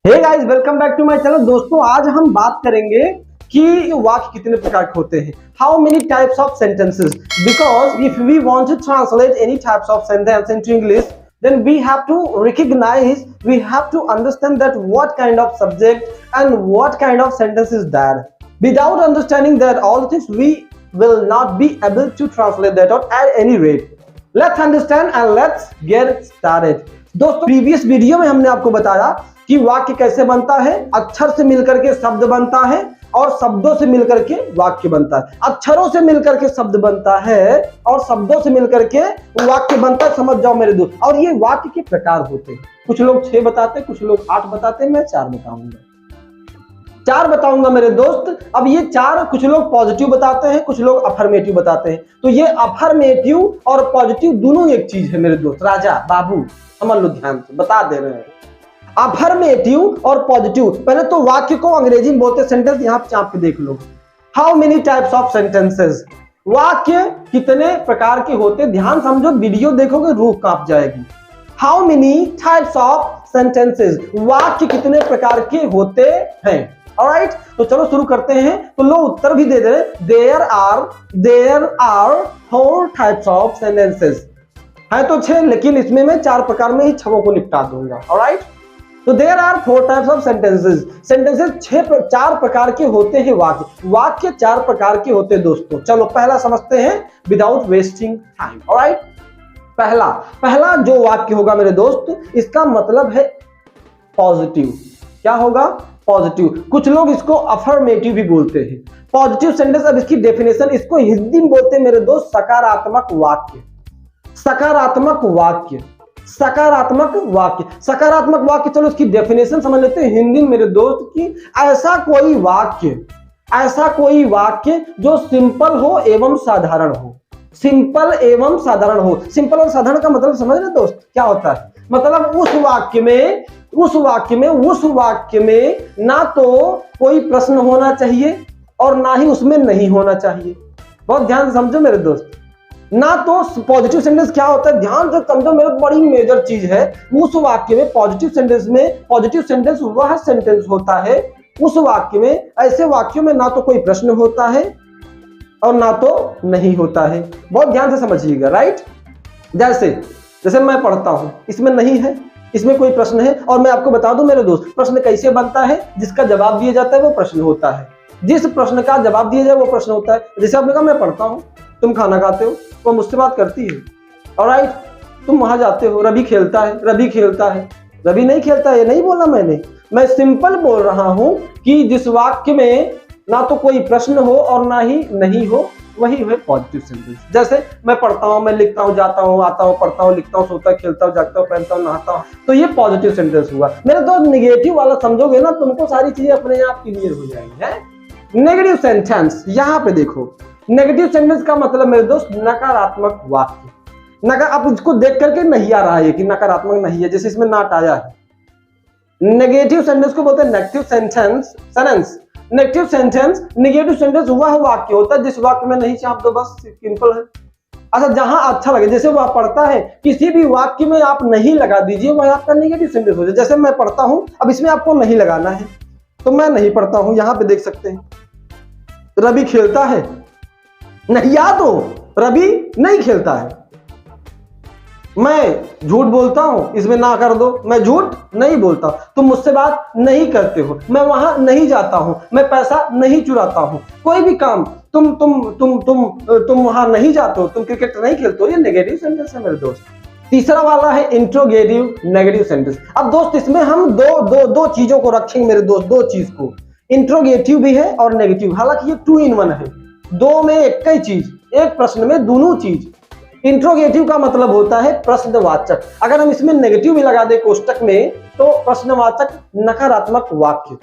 Hey guys, welcome back to my channel. दोस्तों, आज हम बात करेंगे कि वाक्य कितने प्रकार के होते हैं। How many types of sentences, because if we want to translate any types of sentence into English, then we have to recognize, we have to understand that what kind of subject and what kind of sentence is that. Without understanding that all the things, we will not be able to translate that out at any rate. Let's understand and let's get started. दोस्तों, previous video में हमने आपको बताया कि वाक्य कैसे बनता है। अक्षर से मिलकर के शब्द बनता है और शब्दों से मिलकर के वाक्य बनता है। अक्षरों से मिलकर के शब्द बनता है और शब्दों से मिलकर के वाक्य बनता है। समझ जाओ मेरे दोस्त। और ये वाक्य के प्रकार होते हैं। कुछ लोग 6 बताते हैं, कुछ लोग 8 बताते हैं, मैं 4 बताऊंगा। 4 बताऊंगा मेरे दोस्त। अब ये 4, कुछ लोग पॉजिटिव बताते हैं, कुछ लोग अफर्मेटिव बताते हैं। तो ये अफर्मेटिव और पॉजिटिव दोनों एक चीज है मेरे दोस्त। राजा बाबू समझ लो, ध्यान से बता दे रहे हैं। अफर्मेटिव और पॉजिटिव। पहले तो वाक्य को अंग्रेजी में बोलते सेंटेंस, यहां पे चाप के देख लो। How many types of sentences, वाक्य कितने प्रकार के होते। ध्यान समझो, वीडियो देखोगे रूह कांप जाएगी। How many types of sentences, वाक्य कितने प्रकार के होते हैं। ऑलराइट, तो चलो शुरू करते हैं। तो लोग उत्तर भी दे दे। There are 4 types of sentences. है तो 6, लेकिन इसमें मैं 4 प्रकार में ही 6 को निपटा दूंगा। ऑलराइट, तो there are 4 types of sentences. Sentences 4 प्रकार के होते हैं। वाक्य 4 प्रकार के होते हैं दोस्तों। चलो पहला समझते हैं विदाउट वेस्टिंग टाइम। ऑलराइट, पहला जो वाक्य होगा मेरे दोस्त, इसका मतलब है पॉजिटिव। क्या होगा? पॉजिटिव। कुछ लोग इसको अफर्मेटिव भी बोलते हैं। पॉजिटिव सेंटेंस, अब इसकी डेफिनेशन, इसको हिंदी में बोलते हैं मेरे दोस्त सकारात्मक वाक्य। सकारात्मक वाक्य, सकारात्मक वाक्य, सकारात्मक वाक्य। चलो इसकी डेफिनेशन समझ लेते हैं हिंदी में मेरे दोस्त की। ऐसा कोई वाक्य जो सिंपल हो एवं साधारण हो। सिंपल एवं साधारण हो। सिंपल और साधारण का मतलब समझ रहे दोस्त क्या होता है? मतलब उस वाक्य में ना तो कोई प्रश्न होना चाहिए और ना ही उसमें नहीं होना चाहिए। बहुत ध्यान से समझो मेरे दोस्त। ना तो पॉजिटिव सेंटेंस क्या होता है, ध्यान से समझो मेरे, बड़ी मेजर चीज है। उस वाक्य में पॉजिटिव सेंटेंस वह सेंटेंस होता है उस वाक्य में, ऐसे वाक्यों में ना तो कोई प्रश्न होता है और ना तो नहीं होता है। बहुत ध्यान से समझिएगा। राइट, जैसे मैं पढ़ता हूं, इसमें नहीं है, इसमें कोई प्रश्न है। और मैं आपको बता दूं मेरे दोस्त, प्रश्न कैसे बनता है? जिसका जवाब दिया जाता है वो प्रश्न होता है। जिस प्रश्न का जवाब दिया जाए वो प्रश्न होता है। जैसे आपने कहा मैं पढ़ता हूं, तुम खाना खाते हो, वो मुझसे बात करती है। ऑलराइट, तुम वहां जाते हो, रवि खेलता है। रवि नहीं खेलता है, ये नहीं बोला मैंने। मैं सिंपल बोल रहा हूं कि जिस वाक्य में ना तो कोई प्रश्न हो और ना ही नहीं हो, वही है पॉजिटिव सेंटेंस। जैसे मैं पढ़ता हूं, मैं लिखता हूं, जाता हूं, आता हूं, पढ़ता हूं, लिखता हूं, सोता, खेलता हूं, जागता हूं, पहनता हूं, नहाता हूं, तो ये पॉजिटिव सेंटेंस हुआ मेरे दोस्त। निगेटिव वाला समझोगे ना, तुमको सारी चीजें अपने आप क्लियर हो जाएंगी। है नेगेटिव सेंटेंस। यहां पे देखो, नेगेटिव सेंटेंस का मतलब मेरे दोस्त नकारात्मक वाक्य। आप इसको देख करके नहीं आ रहा है कि नकारात्मक नहीं है, जैसे इसमें नॉट आया है। नेगेटिव सेंटेंस को बोलते हैं नेगेटिव सेंटेंस। नेगेटिव सेंटेंस वह वाक्य होता है जिस वाक्य में नहीं चाप दो, बस सिंपल है। अच्छा, जहां अच्छा लगे, जैसे वह पढ़ता है, किसी भी वाक्य में आप नहीं लगा दीजिए, वह आपका नेगेटिव सेंटेंस हो जाए। जैसे मैं पढ़ता हूं, अब इसमें आपको नहीं लगाना है तो मैं नहीं पढ़ता हूं। यहां पे देख सकते हैं, रवि खेलता है नहीं, या तो रवि नहीं खेलता है। मैं झूठ बोलता हूं, इसमें ना कर दो, मैं झूठ नहीं बोलता। तुम मुझसे बात नहीं करते हो, मैं वहां नहीं जाता हूं, मैं पैसा नहीं चुराता हूं। कोई भी काम तुम वहां नहीं जाते हो, तुम क्रिकेट नहीं खेलते हो, ये नेगेटिव सेंटेंस है मेरे दोस्त। तीसरा वाला है इंट्रोगेटिव नेगेटिव सेंटेंस। अब दोस्त इसमें हम दो चीजों को रखेंगे मेरे दोस्त, 2 चीज को। इंट्रोगेटिव भी है और नेगेटिव। हालांकि ये 2 in 1 है, 2 में एक ही चीज, एक प्रश्न में दोनों चीज। इंट्रोगेटिव का मतलब होता है प्रश्नवाचक। अगर हम इसमें नेगेटिव भी लगा दे कोष्टक में, तो प्रश्नवाचक नकारात्मक वाक्य।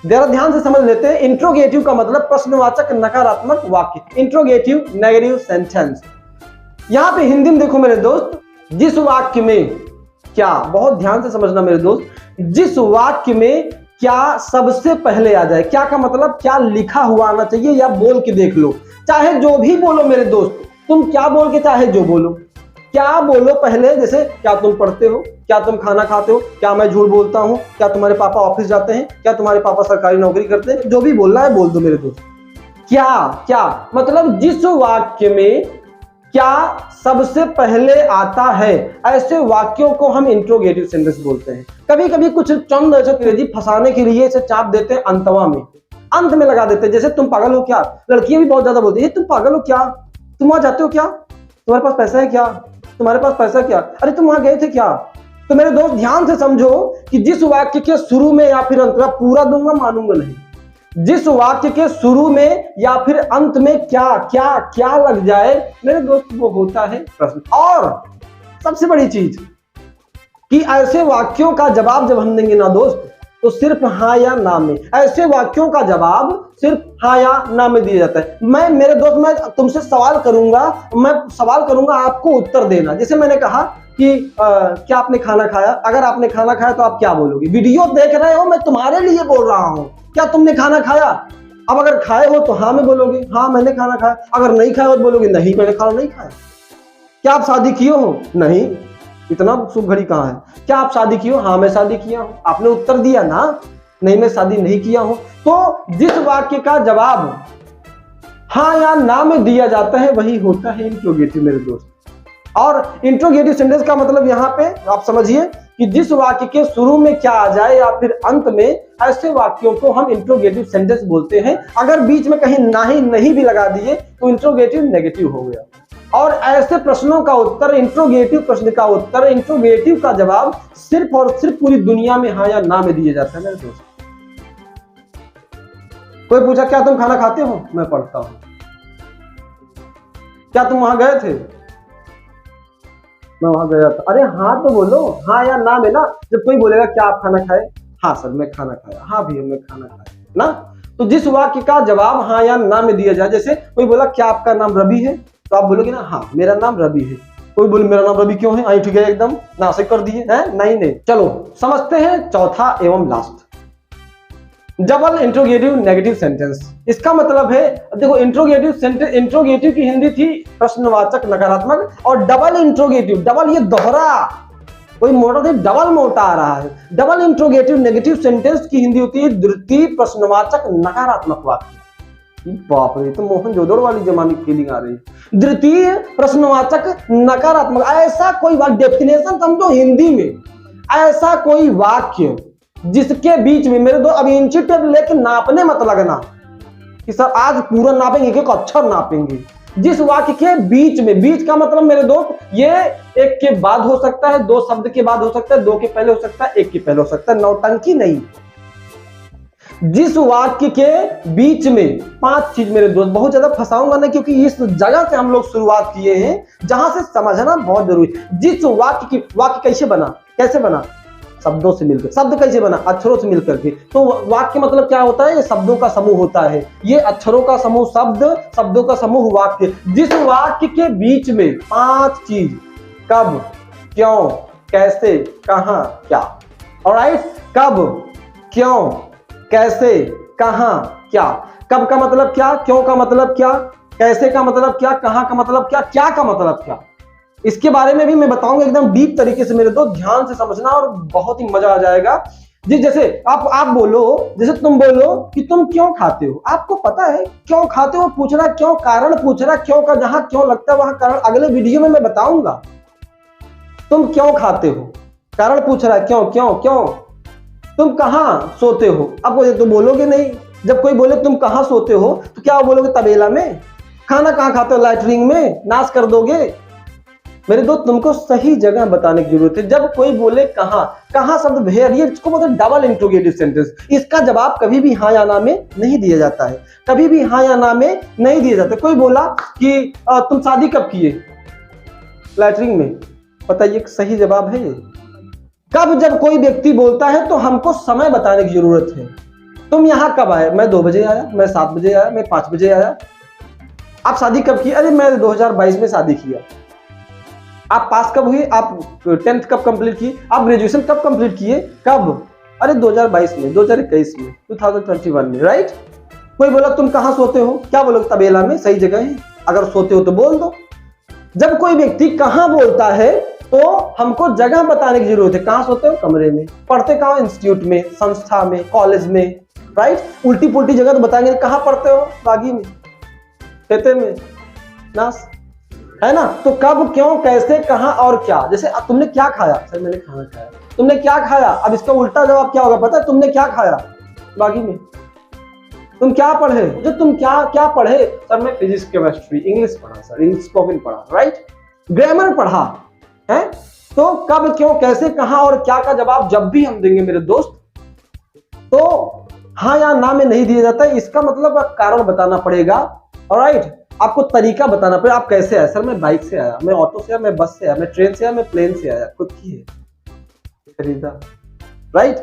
जरा ध्यान से समझ लेते हैं। इंट्रोगेटिव का मतलब प्रश्नवाचक नकारात्मक वाक्य। Interrogative negative sentence. यहां पे हिंदी में देखो मेरे दोस्त, जिस वाक्य में क्या, बहुत ध्यान से समझना मेरे दोस्त, जिस वाक्य में क्या सबसे पहले आ जाए। क्या का मतलब क्या लिखा हुआ आना चाहिए, या बोल के देख लो, चाहे जो भी बोलो मेरे दोस्त, तुम क्या बोल के चाहे जो बोलो, क्या बोलो पहले। जैसे क्या तुम पढ़ते हो, क्या तुम खाना खाते हो? क्या मैं झूठ बोलता हूँ? क्या तुम्हारे पापा ऑफिस जाते हैं? क्या तुम्हारे पापा सरकारी नौकरी करते हैं? जो भी बोलना है बोल दो मेरे दोस्त। क्या क्या मतलब जिस वाक्य में क्या सबसे पहले आता है, ऐसे वाक्यों को हम इंट्रोगेटिव सेंटेंस बोलते हैं। कभी कभी कुछ चंद ऐसे अंग्रेजी फंसाने के लिए इसे चाप देते हैं अंतवा में, अंत में लगा देते हैं। जैसे तुम पागल हो क्या? लड़कियां भी बहुत ज्यादा बोलती है तुम पागल हो क्या? तुम वहां जाते हो क्या? तुम्हारे पास पैसा है क्या? तुम्हारे पास पैसा क्या? अरे तुम वहां गए थे क्या? तो मेरे दोस्त ध्यान से समझो कि जिस वाक्य के शुरू में या फिर अंत में, पूरा दूंगा मानूंगा नहीं, जिस वाक्य के शुरू में या फिर अंत में क्या क्या क्या लग जाए मेरे दोस्त, वो होता है प्रश्न। और सबसे बड़ी चीज कि ऐसे वाक्यों का जवाब जब हम देंगे ना दोस्त, तो सिर्फ हाँ या ना में, ऐसे वाक्यों का जवाब सिर्फ हाँ या ना में दिया जाता है। मेरे दोस्त मैं तुमसे सवाल करूंगा, मैं सवाल करूंगा, आपको उत्तर देना। जैसे मैंने कहा कि क्या आपने खाना खाया? अगर आपने खाना खाया तो आप क्या बोलोगे? वीडियो देख रहे हो, मैं तुम्हारे लिए बोल रहा हूं, क्या तुमने खाना खाया? अब अगर खाए हो तो हाँ में बोलोगे, हाँ मैंने खाना खाया। अगर नहीं खाया हो तो बोलोगे नहीं मैंने खाना नहीं खाया। क्या आप शादी किए हो? नहीं, इतना शुभ घड़ी कहाँ है। क्या आप शादी किए हो? हाँ मैं शादी किया हूं। आपने उत्तर दिया ना, नहीं मैं शादी नहीं किया हूं। तो जिस वाक्य का जवाब हाँ या ना में दिया जाता है वही होता है इंट्रोगेटिव मेरे दोस्त। और इंट्रोगेटिव सेंटेंस का मतलब यहाँ पे आप समझिए कि जिस वाक्य के शुरू में क्या आ जाए या फिर अंत में, ऐसे वाक्यों को हम इंट्रोगेटिव सेंटेंस बोलते हैं। अगर बीच में कहीं नहीं भी लगा दिए तो इंट्रोगेटिव नेगेटिव हो गया। और ऐसे प्रश्नों का उत्तर, इंट्रोगेटिव प्रश्न का उत्तर, इंट्रोगेटिव का जवाब सिर्फ और सिर्फ पूरी दुनिया में हाँ या ना में दिया जाता है मेरे दोस्त। कोई पूछा क्या तुम खाना खाते हो? मैं पढ़ता हूं। क्या तुम वहां गए थे? मैं वहां गया था। अरे हाँ तो बोलो, हाँ या ना में ना। जब कोई बोलेगा क्या आप खाना खाए? हाँ सर मैं खाना खाया। हाँ भैया मैं खाना खाया ना। तो जिस वाक्य का जवाब हाँ या ना में दिया जाए, जैसे कोई बोला क्या आपका नाम रवि है? तो आप बोलोगे ना हाँ मेरा नाम रवि है। कोई बोले मेरा नाम रवि क्यों है? आई ठीक है एकदम नासिक कर दिए हैं। नहीं। चलो समझते हैं चौथा एवं last, double interrogative negative sentence. इसका मतलब है, देखो इंट्रोगेटिव सेंटेंस, इंट्रोगेटिव की हिंदी थी प्रश्नवाचक नकारात्मक, और डबल इंट्रोगेटिव, डबल ये दोहरा, कोई मोटा नहीं डबल मोटा आ रहा है। डबल इंट्रोगेटिव नेगेटिव सेंटेंस की हिंदी होती है द्वितीय प्रश्नवाचक नकारात्मक वाक्य। बाप रे, तो मोहनजोदड़ो वाली जमाने की फीलिंग आ रही है। द्वितीय प्रश्नवाचक नकारात्मक, ऐसा कोई वाक्य, डेफिनेशन समझो हिंदी में, ऐसा कोई वाक्य जिसके बीच में, मेरे दो अभी इंची टेप लेके नापने मत लगना कि सर आज पूरा नापेंगे, एक अक्षर नापेंगे। जिस वाक्य के बीच में, बीच का मतलब मेरे दोस्त ये एक के बाद हो सकता है, दो शब्द के बाद हो सकता है, दो के पहले हो सकता है, एक के पहले हो सकता है, नौटंकी नहीं। जिस वाक्य के बीच में पांच चीज मेरे दोस्त, बहुत ज्यादा फंसाऊंगा ना क्योंकि इस जगह से हम लोग शुरुआत किए हैं जहां से समझना बहुत जरूरी है। जिस वाक्य की, वाक्य कैसे बना, कैसे बना? शब्दों से मिलकर। शब्द कैसे बना? अक्षरों से मिलकर के। तो वाक्य मतलब क्या होता है? ये शब्दों का समूह होता है, ये अक्षरों का समूह शब्द, शब्दों का समूह वाक्य। जिस वाक्य के बीच में पांच चीज, कब, क्यों, कैसे, कहां, क्या। ऑलराइट, कब, क्यों, कैसे, कहां, क्या। कब का मतलब क्या, क्यों का मतलब क्या, कैसे का मतलब क्या, कहां का मतलब क्या का मतलब क्या। इसके बारे में भी मैं बताऊंगा एकदम डीप तरीके से मेरे दोस्त, ध्यान से समझना और बहुत ही मजा आ जाएगा। जी जैसे आप बोलो, जैसे तुम बोलो कि तुम क्यों खाते हो, आपको पता है क्यों खाते हो, पूछ रहा क्यों, कारण पूछ रहा क्यों का, जहां क्यों लगता है वहां कारण अगले वीडियो में मैं बताऊंगा। तुम क्यों खाते हो, कारण पूछ रहा है क्यों क्यों क्यों। तुम कहां सोते हो, अब तो बोलोगे नहीं। जब कोई बोले तुम कहां सोते हो तो क्या बोलोगे? तबेला में। खाना कहां खाते हो? लैट्रिन में। नाश कर दोगे मेरे दोस्त। तुमको सही जगह बताने की जरूरत है। जब कोई बोले कहां, कहां शब्द भेड़, ये इसको बोलते हैं डबल इंट्रोगेटिव सेंटेंस। इसका जवाब कभी भी हाँ या ना में नहीं दिया जाता है, कभी भी हाँ या ना में नहीं दिया जाता। कोई बोला कि तुम शादी कब किए? लैट्रिन में। बताइए सही जवाब है ये। कब जब कोई व्यक्ति बोलता है तो हमको समय बताने की जरूरत है। तुम यहां कब आए? मैं 2 बजे आया, मैं 7 बजे आया, मैं 5 बजे आया। आप शादी कब की? अरे मैं 2022 में शादी किया। आप पास कब हुए? आप 10th कब कंप्लीट किए? आप ग्रेजुएशन कब कंप्लीट किए? कब? अरे 2022 में, 2021 में, 2021 में, राइट। कोई बोला तुम कहां सोते हो, क्या बोलोगे? तबेला में। सही जगह है, अगर सोते हो तो बोल दो। जब कोई व्यक्ति कहां बोलता है तो हमको जगह बताने की जरूरत है। कहां सोते हो? कमरे में। पढ़ते कहां? इंस्टीट्यूट में, संस्था में, कॉलेज में, राइट। उल्टी पुल्टी जगह तो बताएंगे। कहां पढ़ते हो? बागी में, खेते में, नास, है ना। तो कब, क्यों, कैसे, कहां और क्या। जैसे तुमने क्या खाया? सर मैंने खाना खाया। तुमने क्या खाया? अब इसका उल्टा जवाब क्या होगा पता है? तुमने क्या खाया? बागी में। तुम क्या पढ़े? जो तुम क्या क्या पढ़े? सर मैं फिजिक्स, केमिस्ट्री, इंग्लिश पढ़ा सर, इंग्लिश स्पोकन पढ़ा, राइट। ग्रामर पढ़ा है। तो कब, क्यों, कैसे, कहां और क्या का जवाब जब भी हम देंगे मेरे दोस्त, तो हाँ या ना में नहीं दिया जाता है। इसका मतलब कारण बताना पड़ेगा, ऑलराइट। आपको तरीका बताना पड़ेगा। आप कैसे आए? सर मैं बाइक से आया, मैं ऑटो से आया, मैं बस से आया, मैं ट्रेन से आया, मैं प्लेन से आया, खुद की है, खरीदा, राइट।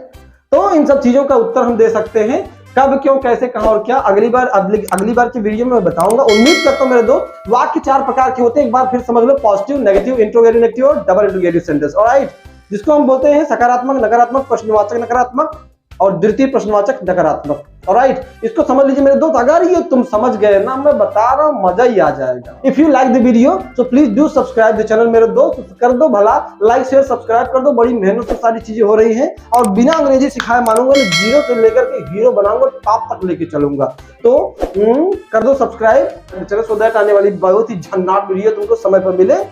तो इन सब चीजों का उत्तर हम दे सकते हैं। कब, क्यों, कैसे, कहां और क्या अगली बार की वीडियो में मैं बताऊंगा। उम्मीद करता हूं मेरे दोस्त वाक्य 4 प्रकार के होते हैं। एक बार फिर समझ लो, पॉजिटिव, नेगेटिव, इंट्रोगेटिव नेगेटिव और डबल इंट्रोगेटिव सेंटेंस, ऑलराइट। जिसको हम बोलते हैं सकारात्मक, नकारात्मक, प्रश्नवाचक नकारात्मक और द्वितीय प्रश्नवाचक नकारात्मक, ऑलराइट। इसको समझ लीजिए मेरे दोस्त। अगर ये तुम समझ गए ना, मैं बता रहा हूं मजा ही आ जाएगा। If you like the video so please do subscribe the channel मेरे दोस्त। कर दो भला, लाइक शेयर सब्सक्राइब कर दो। बड़ी मेहनत से सारी चीजें हो रही हैं और बिना अंग्रेजी सिखाए मानूंगा मैं जीरो से लेकर के हीरो बनाऊंगा, टॉप तक लेके चलूंगा। तो कर दो सब्सक्राइब चलो, सो दैट आने वाली बहुत ही झन्नाट वीडियो तुमको समय पर मिले।